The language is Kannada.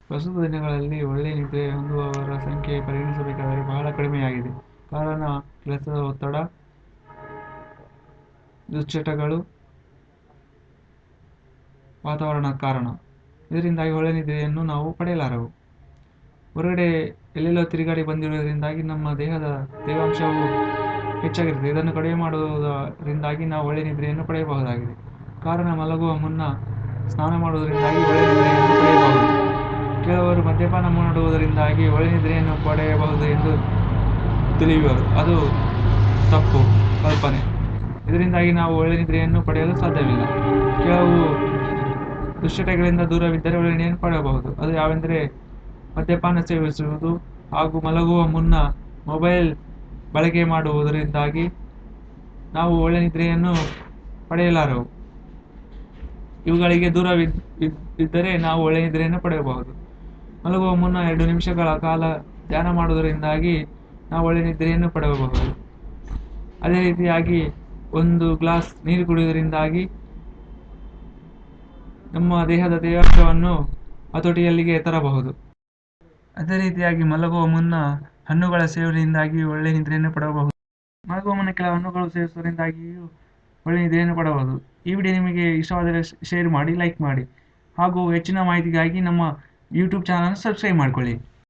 ಪ್ರಸ್ತುತ ದಿನಗಳಲ್ಲಿ ಒಳ್ಳೆಯ ನಿದ್ರೆ ಹೊಂದುವವರ ಸಂಖ್ಯೆ ಪರಿಗಣಿಸಬೇಕಾದರೆ ಬಹಳ ಕಡಿಮೆಯಾಗಿದೆ. ಕಾರಣ ಕೆಲಸದ ಒತ್ತಡ, ದುಶ್ಚಟಗಳು, ವಾತಾವರಣದ ಕಾರಣ. ಇದರಿಂದಾಗಿ ಒಳ್ಳೆಯ ನಿದ್ರೆಯನ್ನು ನಾವು ಪಡೆಯಲಾರೆವು. ಹೊರಗಡೆ ಎಲ್ಲೆಲ್ಲೋ ತಿರುಗಾಡಿ ಬಂದಿರುವುದರಿಂದಾಗಿ ನಮ್ಮ ದೇಹದ ತೇವಾಂಶವು ಹೆಚ್ಚಾಗಿರುತ್ತದೆ. ಇದನ್ನು ಕಡಿಮೆ ಮಾಡುವುದರಿಂದಾಗಿ ನಾವು ಒಳ್ಳೆಯ ನಿದ್ರೆಯನ್ನು ಪಡೆಯಬಹುದಾಗಿದೆ. ಕಾರಣ ಮಲಗುವ ಮುನ್ನ ಸ್ನಾನ ಮಾಡುವುದರಿಂದಾಗಿ ಒಳ್ಳೆಯ ನಿದ್ರೆಯನ್ನು ಪಡೆಯಬಹುದು. ಕೆಲವರು ಮದ್ಯಪಾನ ಮಾಡುವುದರಿಂದಾಗಿ ಒಳ್ಳೆಯ ನಿದ್ರೆಯನ್ನು ಪಡೆಯಬಹುದು ಎಂದು ತಿಳಿಯುವರು. ಅದು ತಪ್ಪು ಕಲ್ಪನೆ. ಇದರಿಂದಾಗಿ ನಾವು ಒಳ್ಳೆಯ ನಿದ್ರೆಯನ್ನು ಪಡೆಯಲು ಸಾಧ್ಯವಿಲ್ಲ. ಕೆಲವು ದುಶ್ಚಟಗಳಿಂದ ದೂರವಿದ್ದರೆ ಒಳ್ಳೆಯ ನಿದ್ರೆಯನ್ನು ಪಡೆಯಬಹುದು. ಅದು ಯಾವೆಂದರೆ ಮದ್ಯಪಾನ ಸೇವಿಸುವುದು ಹಾಗೂ ಮಲಗುವ ಮುನ್ನ ಮೊಬೈಲ್ ಬಳಕೆ ಮಾಡುವುದರಿಂದಾಗಿ ನಾವು ಒಳ್ಳೆಯ ನಿದ್ರೆಯನ್ನು ಪಡೆಯಲಾರೆವು. ಇವುಗಳಿಗೆ ದೂರವಿದ್ದರೆ ನಾವು ಒಳ್ಳೆಯ ನಿದ್ರೆಯನ್ನು ಪಡೆಯಬಹುದು. ಮಲಗುವ ಮುನ್ನ 2 ನಿಮಿಷಗಳ ಕಾಲ ಧ್ಯಾನ ಮಾಡುವುದರಿಂದಾಗಿ ನಾವು ಒಳ್ಳೆಯ ನಿದ್ರೆಯನ್ನು ಪಡೆಯಬಹುದು. ಅದೇ ರೀತಿಯಾಗಿ 1 ಗ್ಲಾಸ್ ನೀರು ಕುಡಿಯುವುದರಿಂದಾಗಿ ನಮ್ಮ ದೇಹದ ತೇವಾಂಶವನ್ನು ಹತೋಟಿಯಲ್ಲಿಗೆ ತರಬಹುದು. ಅದೇ ರೀತಿಯಾಗಿ ಮಲಗುವ ಮುನ್ನ ಹಣ್ಣುಗಳ ಸೇವನೆಯಿಂದಾಗಿ ಒಳ್ಳೆಯ ನಿದ್ರೆಯನ್ನು ಪಡೆಯಬಹುದು. ಮಲಗುವ ಮುನ್ನ ಕೆಲವು ಹಣ್ಣುಗಳು ಸೇವಿಸುವುದರಿಂದಾಗಿಯೂ ಒಳ್ಳೆಯ ನಿದ್ರೆಯನ್ನು ಪಡೆಯಬಹುದು. ಈ ವಿಡಿಯೋ ನಿಮಗೆ ಇಷ್ಟವಾದರೆ ಶೇರ್ ಮಾಡಿ, ಲೈಕ್ ಮಾಡಿ ಹಾಗೂ ಹೆಚ್ಚಿನ ಮಾಹಿತಿಗಾಗಿ ನಮ್ಮ ಯೂಟ್ಯೂಬ್ ಚಾನಲ್ ಸಬ್ಸ್ಕ್ರೈಬ್ ಮಾಡಿಕೊಳ್ಳಿ.